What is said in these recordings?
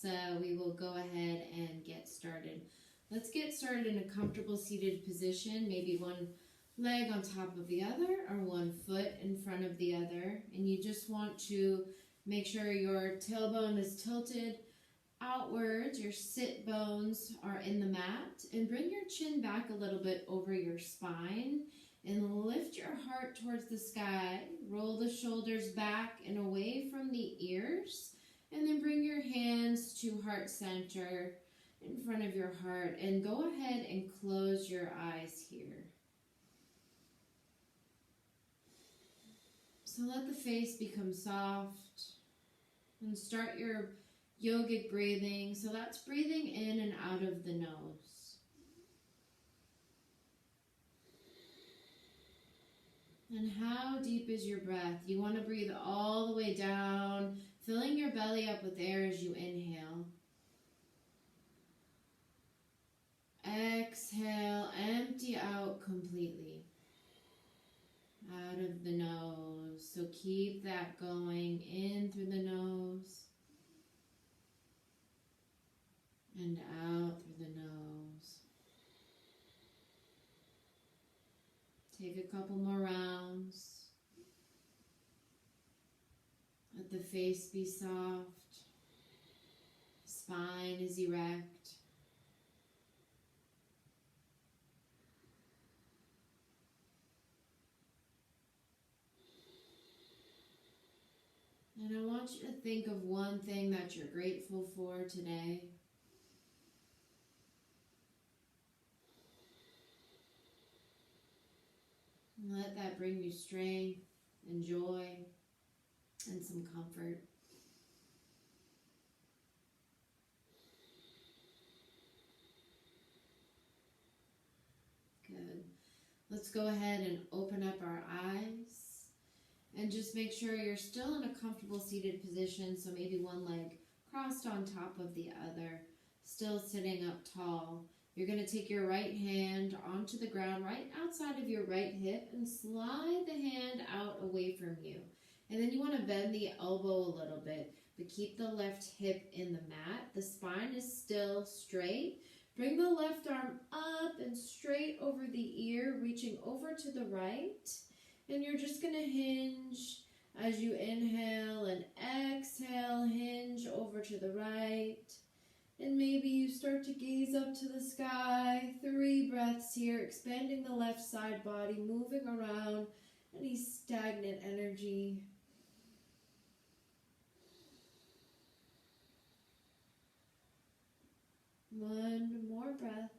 So we will go ahead and get started. Let's get started in a comfortable seated position, maybe one leg on top of the other or one foot in front of the other. And you just want to make sure your tailbone is tilted outwards, your sit bones are in the mat, and bring your chin back a little bit over your spine and lift your heart towards the sky. Roll the shoulders back and away from the ears, and then bring your hands to heart center in front of your heart, and go ahead and close your eyes here. So let the face become soft and start your yogic breathing. So that's breathing in and out of the nose. And how deep is your breath? You want to breathe all the way down, filling your belly up with air as you inhale. Exhale, empty out completely out of the nose. So keep that going in through the nose and out through the nose. Take a couple more rounds. Let the face be soft. Spine is erect. And I want you to think of one thing that you're grateful for today. And let that bring you strength and joy and some comfort. Good. Let's go ahead and open up our eyes. And just make sure you're still in a comfortable seated position, so maybe one leg crossed on top of the other, still sitting up tall. You're going to take your right hand onto the ground right outside of your right hip and slide the hand out away from you. And then you want to bend the elbow a little bit, but keep the left hip in the mat. The spine is still straight. Bring the left arm up and straight over the ear, reaching over to the right. And you're just going to hinge as you inhale and exhale, hinge over to the right. And maybe you start to gaze up to the sky. 3 breaths here, expanding the left side body, moving around any stagnant energy. One more breath.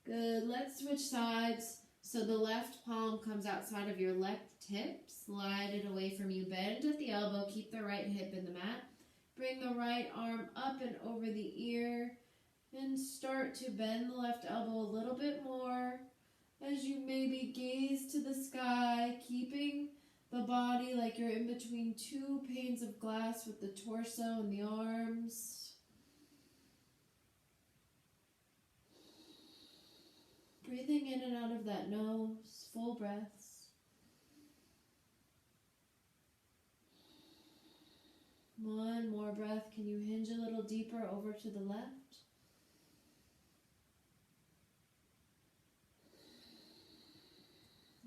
Good. Let's switch sides. So the left palm comes outside of your left hip. Slide it away from you. Bend at the elbow. Keep the right hip in the mat. Bring the right arm up and over the ear. And start to bend the left elbow a little bit more as you maybe gaze to the sky, keeping the body like you're in between 2 panes of glass with the torso and the arms. Breathing in and out of that nose, full breaths. One more breath. Can you hinge a little deeper over to the left?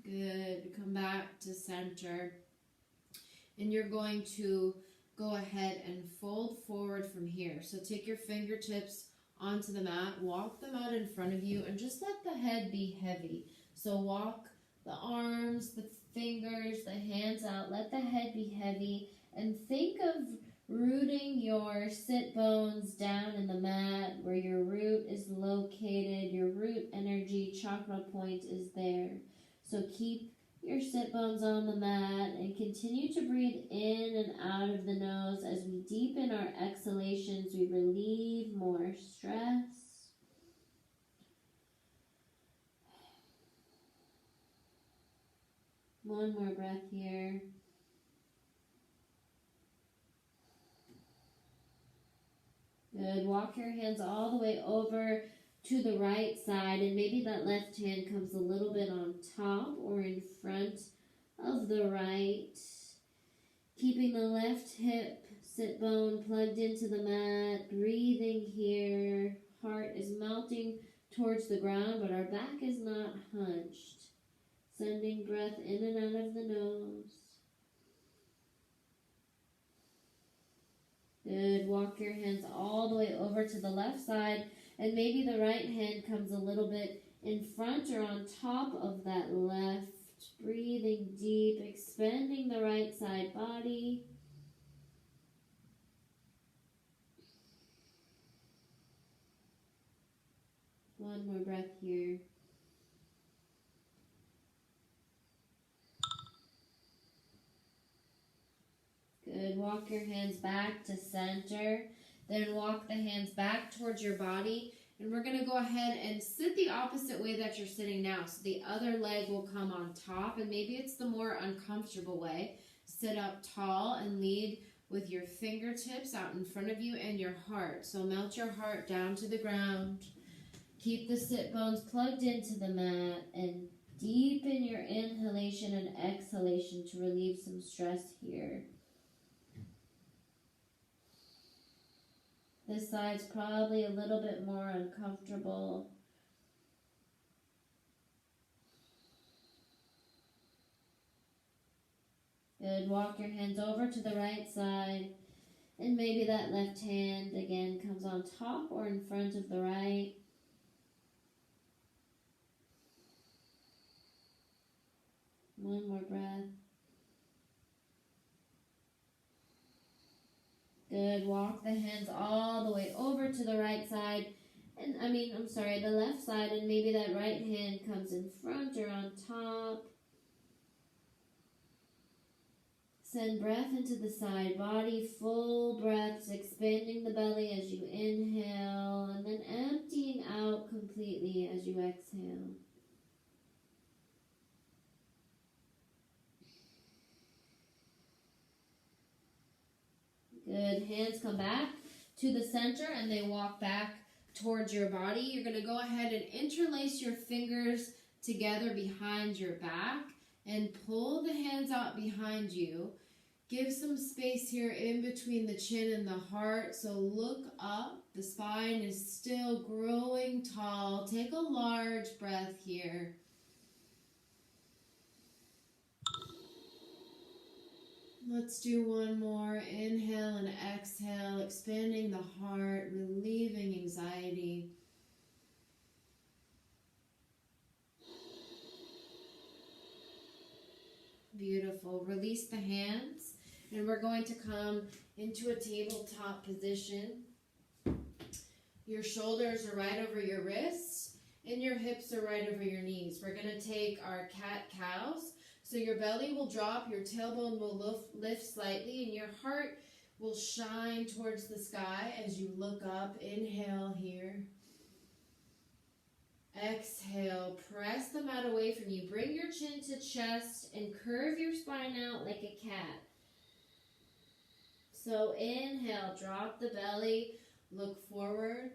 Good. Come back to center. And you're going to go ahead and fold forward from here. So take your fingertips onto the mat, walk them out in front of you, and just let the head be heavy. So walk the arms, the fingers, the hands out, let the head be heavy, and think of rooting your sit bones down in the mat where your root is located, your root energy chakra point is there. So keep your sit bones on the mat and continue to breathe in and out of the nose. As we deepen our exhalations, we relieve more stress. One more breath here. Good. Walk your hands all the way over to the right side, and maybe that left hand comes a little bit on top or in front of the right. Keeping the left hip sit bone plugged into the mat, breathing here. Heart is melting towards the ground, but our back is not hunched. Sending breath in and out of the nose. Good. Walk your hands all the way over to the left side, and maybe the right hand comes a little bit in front or on top of that left. Breathing deep, expanding the right side body. One more breath here. Good. Walk your hands back to center. Then walk the hands back towards your body. And we're going to go ahead and sit the opposite way that you're sitting now. So the other leg will come on top, and maybe it's the more uncomfortable way. Sit up tall and lead with your fingertips out in front of you and your heart. So melt your heart down to the ground. Keep the sit bones plugged into the mat and deepen your inhalation and exhalation to relieve some stress here. This side's probably a little bit more uncomfortable. Good. Walk your hands over to the right side. And maybe that left hand again comes on top or in front of the right. One more breath. Good. Walk the hands all the way over to the right side. And the left side. And maybe that right hand comes in front or on top. Send breath into the side body. Full breaths, expanding the belly as you inhale. And then emptying out completely as you exhale. Good. Hands come back to the center and they walk back towards your body. You're going to go ahead and interlace your fingers together behind your back and pull the hands out behind you. Give some space here in between the chin and the heart. So look up. The spine is still growing tall. Take a large breath here. Let's do one more. Inhale and exhale, expanding the heart, relieving anxiety. Beautiful. Release the hands, and we're going to come into a tabletop position. Your shoulders are right over your wrists, and your hips are right over your knees. We're going to take our cat-cows. So your belly will drop, your tailbone will lift slightly, and your heart will shine towards the sky as you look up. Inhale here. Exhale, press the mat away from you. Bring your chin to chest and curve your spine out like a cat. So inhale, drop the belly, look forward.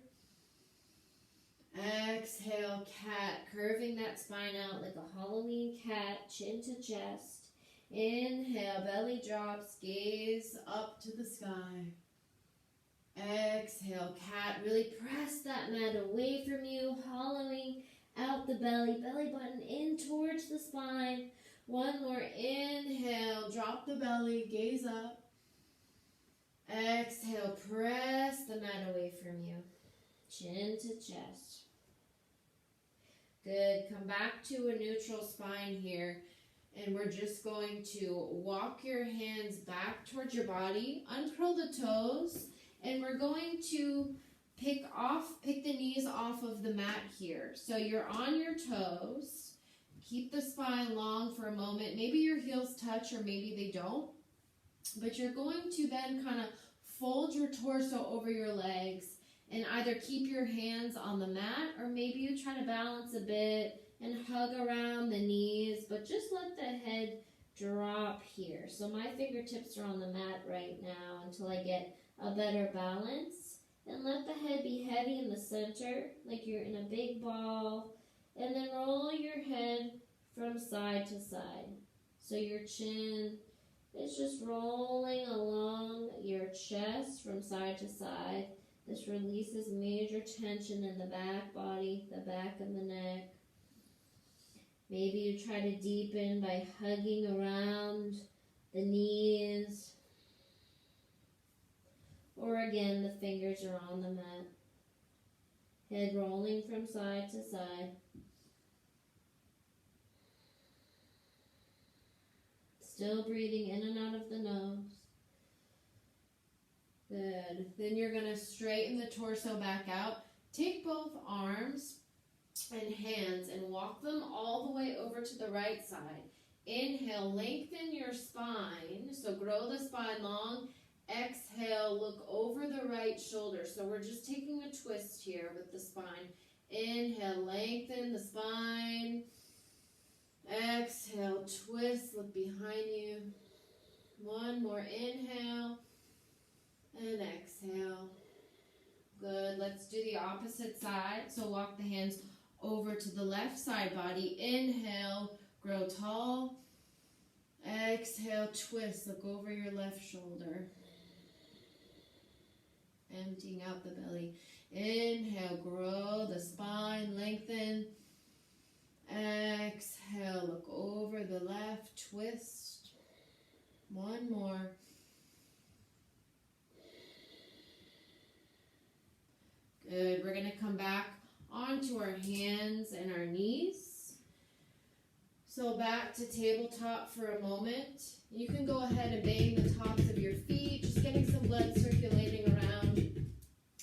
Exhale, cat, curving that spine out like a Halloween cat, chin to chest. Inhale, belly drops, gaze up to the sky. Exhale, cat, really press that mat away from you, hollowing out the belly, belly button in towards the spine. One more inhale, drop the belly, gaze up. Exhale, press the mat away from you, chin to chest. Good. Come back to a neutral spine here. And we're just going to walk your hands back towards your body. Uncurl the toes. And we're going to pick the knees off of the mat here. So you're on your toes. Keep the spine long for a moment. Maybe your heels touch or maybe they don't. But you're going to then kind of fold your torso over your legs. And either keep your hands on the mat or maybe you try to balance a bit and hug around the knees, but just let the head drop here. So my fingertips are on the mat right now until I get a better balance. And let the head be heavy in the center, like you're in a big ball. And then roll your head from side to side. So your chin is just rolling along your chest from side to side. This releases major tension in the back body, the back of the neck. Maybe you try to deepen by hugging around the knees. Or again, the fingers are on the mat. Head rolling from side to side. Still breathing in and out of the nose. Good. Then you're going to straighten the torso back out. Take both arms and hands and walk them all the way over to the right side. Inhale, lengthen your spine. So grow the spine long. Exhale, look over the right shoulder. So we're just taking a twist here with the spine. Inhale, lengthen the spine. Exhale, twist, look behind you. One more inhale and exhale. Good. Let's do the opposite side. So walk the hands over to the left side body. Inhale, grow tall. Exhale, twist, look over your left shoulder. Emptying out the belly. Inhale, grow the spine, lengthen. Exhale, look over the left, twist. One more. Good. We're going to come back onto our hands and our knees. So back to tabletop for a moment. You can go ahead and bang the tops of your feet, just getting some blood circulating around.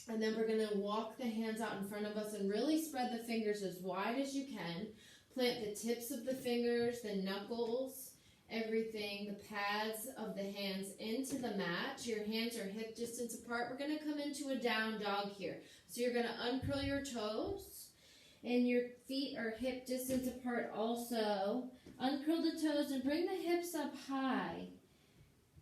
And then we're going to walk the hands out in front of us and really spread the fingers as wide as you can. Plant the tips of the fingers, the knuckles, everything, the pads of the hands into the mat. Your hands are hip distance apart. We're going to come into a down dog here. So you're going to uncurl your toes, and your feet are hip distance apart also. Uncurl the toes and bring the hips up high.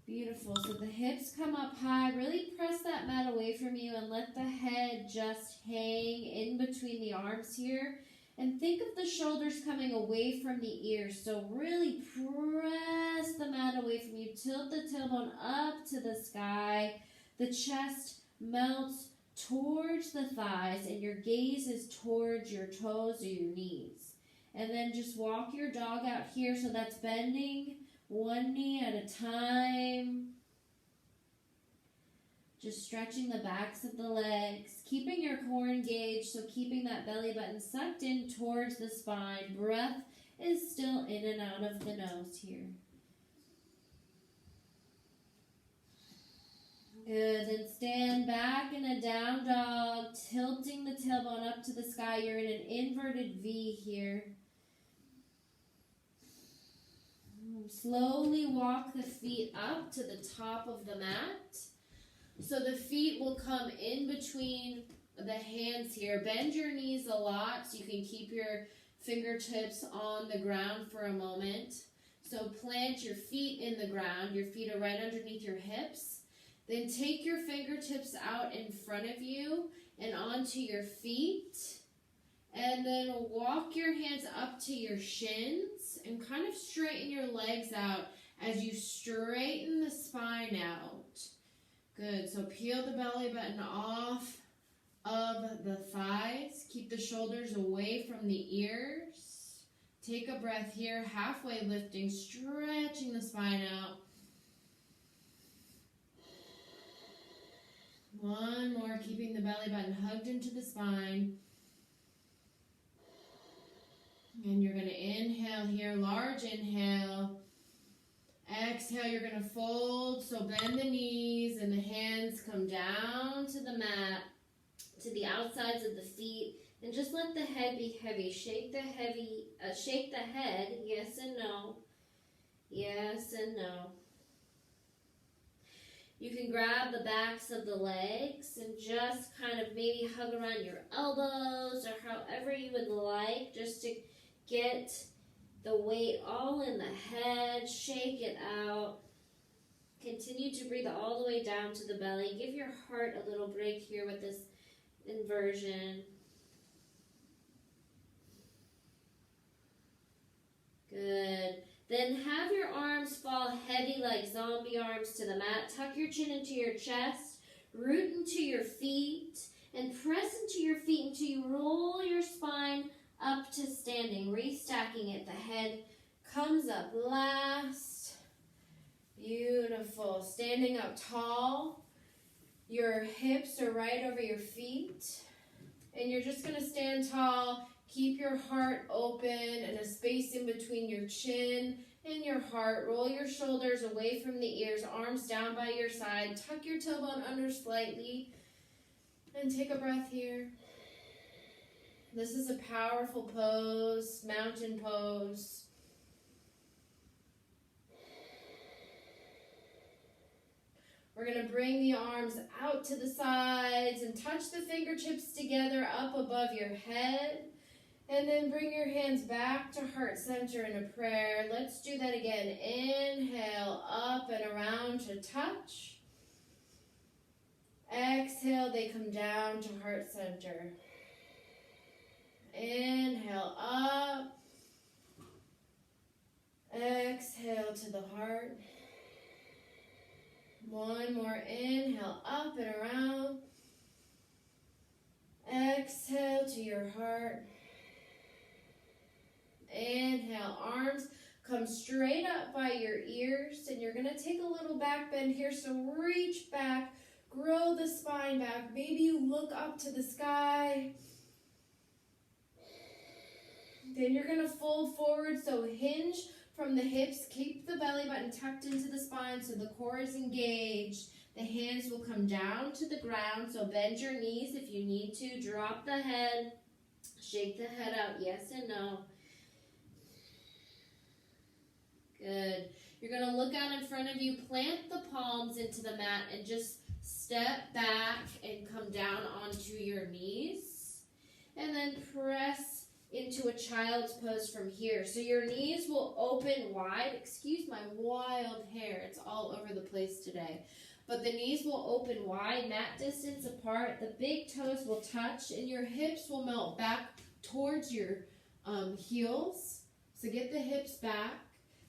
Beautiful. So the hips come up high. Really press that mat away from you and let the head just hang in between the arms here. And think of the shoulders coming away from the ears. So really press the mat away from you. Tilt the tailbone up to the sky. The chest melts towards the thighs and your gaze is towards your toes or your knees. And then just walk your dog out here. So that's bending one knee at a time. Just stretching the backs of the legs, keeping your core engaged, so keeping that belly button sucked in towards the spine. Breath is still in and out of the nose here. Good, then stand back in a down dog, tilting the tailbone up to the sky. You're in an inverted V here. Slowly walk the feet up to the top of the mat. So the feet will come in between the hands here. Bend your knees a lot so you can keep your fingertips on the ground for a moment. So plant your feet in the ground. Your feet are right underneath your hips. Then take your fingertips out in front of you and onto your feet. And then walk your hands up to your shins and kind of straighten your legs out as you straighten the spine out. Good, so peel the belly button off of the thighs. Keep the shoulders away from the ears. Take a breath here, halfway lifting, stretching the spine out. One more, keeping the belly button hugged into the spine. And you're going to inhale here, large inhale. Exhale, you're going to fold, so bend the knees and the hands come down to the mat, to the outsides of the feet, and just let the head be heavy. Shake the head, yes and no, yes and no. You can grab the backs of the legs and just kind of maybe hug around your elbows or however you would like, just to get the weight all in the head. Shake it out. Continue to breathe all the way down to the belly. Give your heart a little break here with this inversion. Good. Then have your arms fall heavy like zombie arms to the mat. Tuck your chin into your chest. Root into your feet. And press into your feet until you roll your spine up to standing. Restacking it. The head comes up last. Beautiful. Standing up tall. Your hips are right over your feet. And you're just going to stand tall. Keep your heart open and a space in between your chin and your heart. Roll your shoulders away from the ears, arms down by your side. Tuck your tailbone under slightly. And take a breath here. This is a powerful pose, mountain pose. We're going to bring the arms out to the sides and touch the fingertips together up above your head. And then bring your hands back to heart center in a prayer. Let's do that again. Inhale, up and around to touch. Exhale, they come down to heart center. Inhale, up. Exhale to the heart. One more inhale, up and around. Exhale to your heart. Inhale, arms come straight up by your ears, and you're going to take a little back bend here, so reach back, grow the spine back. Maybe you look up to the sky. Then you're going to fold forward, so hinge from the hips. Keep the belly button tucked into the spine so the core is engaged. The hands will come down to the ground, so bend your knees if you need to. Drop the head. Shake the head out, yes and no. Good. You're going to look out in front of you, plant the palms into the mat, and just step back and come down onto your knees. And then press into a child's pose from here. So your knees will open wide. Excuse my wild hair. It's all over the place today. But the knees will open wide, mat distance apart. The big toes will touch, and your hips will melt back towards your heels. So get the hips back.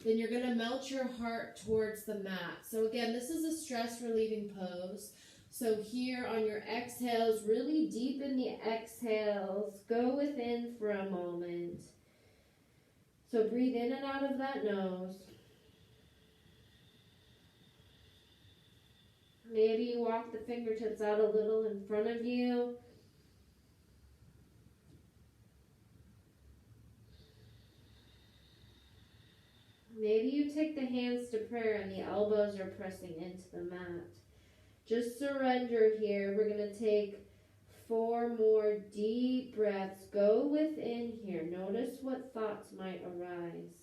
Then you're going to melt your heart towards the mat. So again, this is a stress relieving pose. So here on your exhales, really deepen the exhales. Go within for a moment. So breathe in and out of that nose. Maybe you walk the fingertips out a little in front of you. Maybe you take the hands to prayer and the elbows are pressing into the mat. Just surrender here. We're going to take 4 more deep breaths. Go within here. Notice what thoughts might arise.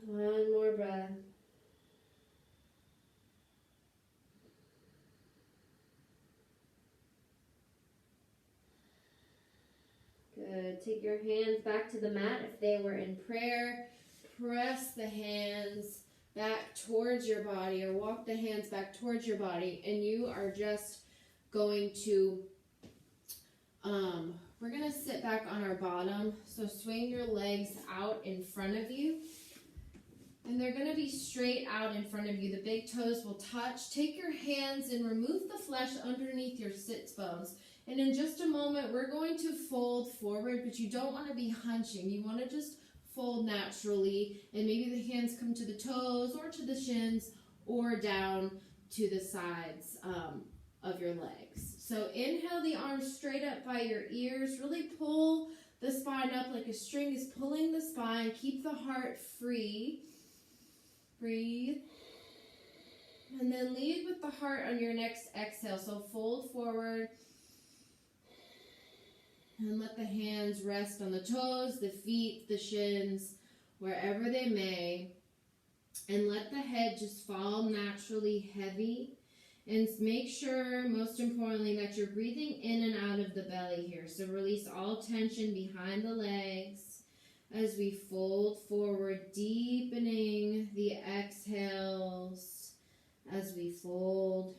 One more breath. Good. Take your hands back to the mat if they were in prayer. Press the hands back towards your body, or walk the hands back towards your body, and you are just going to, we're going to sit back on our bottom. So swing your legs out in front of you. And they're going to be straight out in front of you. The big toes will touch. Take your hands and remove the flesh underneath your sits bones. And in just a moment, we're going to fold forward, but you don't want to be hunching. You want to just fold naturally. And maybe the hands come to the toes or to the shins or down to the sides of your legs. So inhale the arms straight up by your ears. Really pull the spine up like a string is pulling the spine. Keep the heart free. Breathe. And then lead with the heart on your next exhale. So fold forward. And let the hands rest on the toes, the feet, the shins, wherever they may. And let the head just fall naturally heavy. And make sure, most importantly, that you're breathing in and out of the belly here. So release all tension behind the legs as we fold forward, deepening the exhales as we fold.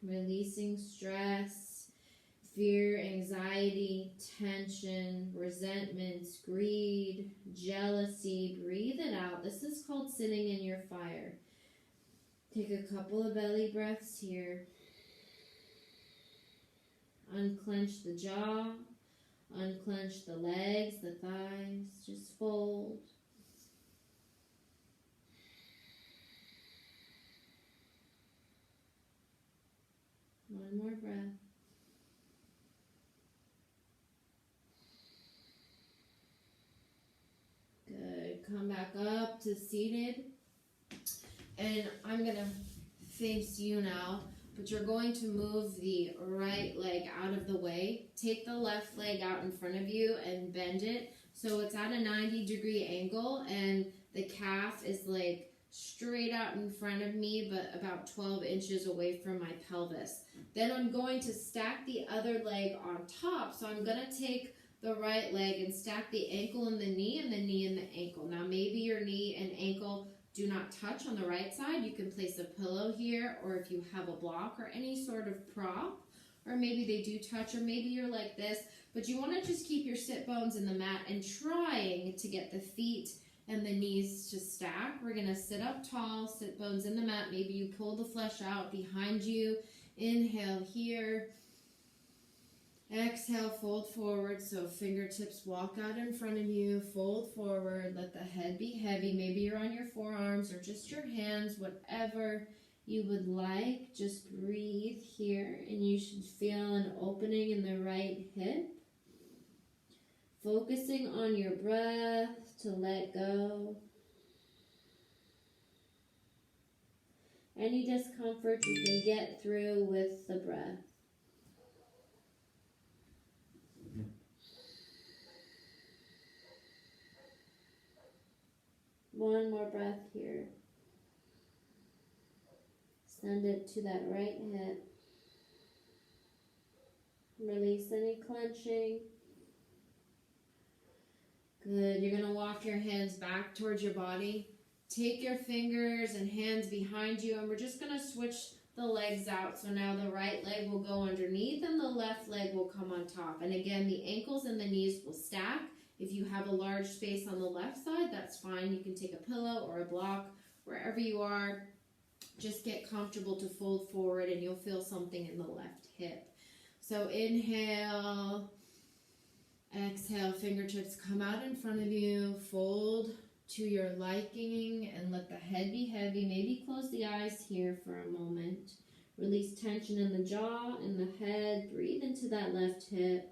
Releasing stress, fear, anxiety, tension, resentments, greed, jealousy. Breathe it out. This is called sitting in your fire. Take a couple of belly breaths here. Unclench the jaw, unclench the legs, the thighs. Just fold. One more breath. Good. Come back up to seated. And I'm going to face you now, but you're going to move the right leg out of the way. Take the left leg out in front of you and bend it so it's at a 90-degree angle, and the calf is like straight out in front of me, but about 12 inches away from my pelvis. Then I'm going to stack the other leg on top. So I'm going to take the right leg and stack the ankle and the knee and the ankle. Now maybe your knee and ankle do not touch on the right side. You can place a pillow here, or if you have a block or any sort of prop, or maybe they do touch, or maybe you're like this, but you want to just keep your sit bones in the mat and trying to get the feet and the knees to stack. We're going to sit up tall, sit bones in the mat. Maybe you pull the flesh out behind you. Inhale here. Exhale, fold forward. So fingertips walk out in front of you. Fold forward. Let the head be heavy. Maybe you're on your forearms or just your hands, whatever you would like. Just breathe here, and you should feel an opening in the right hip. Focusing on your breath to let go. Any discomfort you can get through with the breath. One more breath here. Send it to that right hip. Release any clenching. Good. You're going to walk your hands back towards your body. Take your fingers and hands behind you, and we're just going to switch the legs out. So now the right leg will go underneath and the left leg will come on top. And again, the ankles and the knees will stack. If you have a large space on the left side, that's fine. You can take a pillow or a block wherever you are. Just get comfortable to fold forward, and you'll feel something in the left hip. So inhale, exhale, fingertips come out in front of you. Fold to your liking and let the head be heavy. Maybe close the eyes here for a moment. Release tension in the jaw and the head. Breathe into that left hip.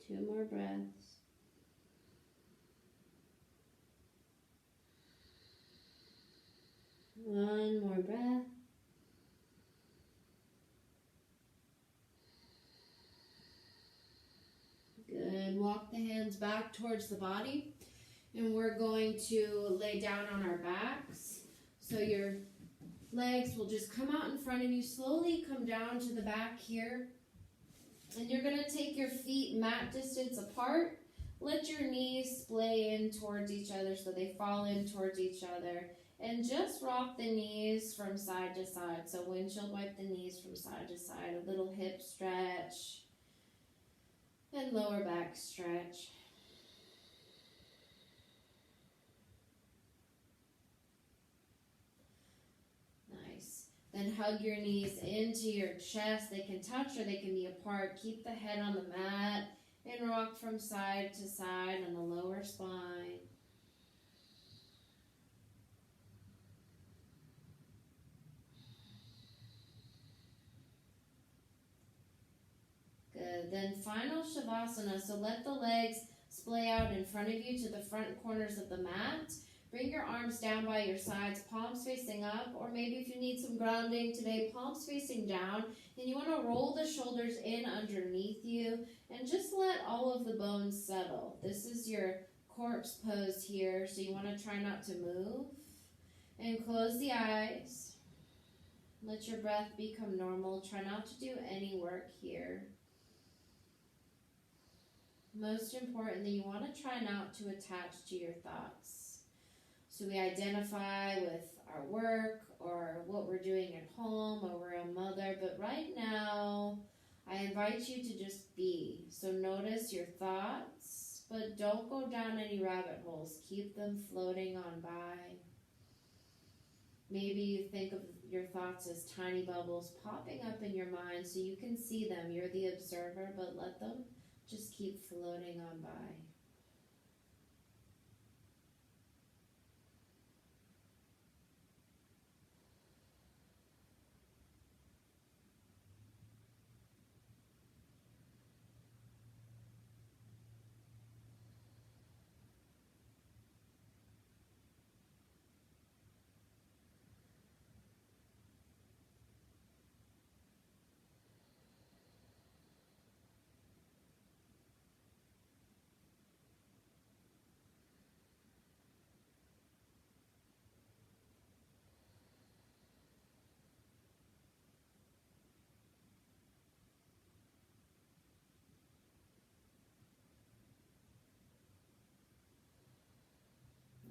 Two more breaths. One more breath. Good. Walk the hands back towards the body. And we're going to lay down on our backs. So your legs will just come out in front of you. Slowly come down to the back here. And you're going to take your feet mat distance apart. Let your knees splay in towards each other so they fall in towards each other. And just rock the knees from side to side. So windshield wipe the knees from side to side. A little hip stretch. And lower back stretch. Nice. Then hug your knees into your chest. They can touch or they can be apart. Keep the head on the mat and rock from side to side on the lower spine. Good. Then final Shavasana. So let the legs splay out in front of you to the front corners of the mat. Bring your arms down by your sides, palms facing up. up, or maybe if you need some grounding today, palms facing down, and you want to roll the shoulders in underneath you and just let all of the bones settle. This is your corpse pose here, so you want to try not to move. And close the eyes. Let your breath become normal. Try not to do any work here. Most importantly, you want to try not to attach to your thoughts. So we identify with our work or what we're doing at home, or we're a mother, but right now I invite you to just be. So notice your thoughts, but don't go down any rabbit holes. Keep them floating on by. Maybe you think of your thoughts as tiny bubbles popping up in your mind so you can see them. You're the observer, but let them just keep floating on by.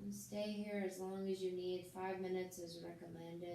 And stay here as long as you need. 5 minutes is recommended.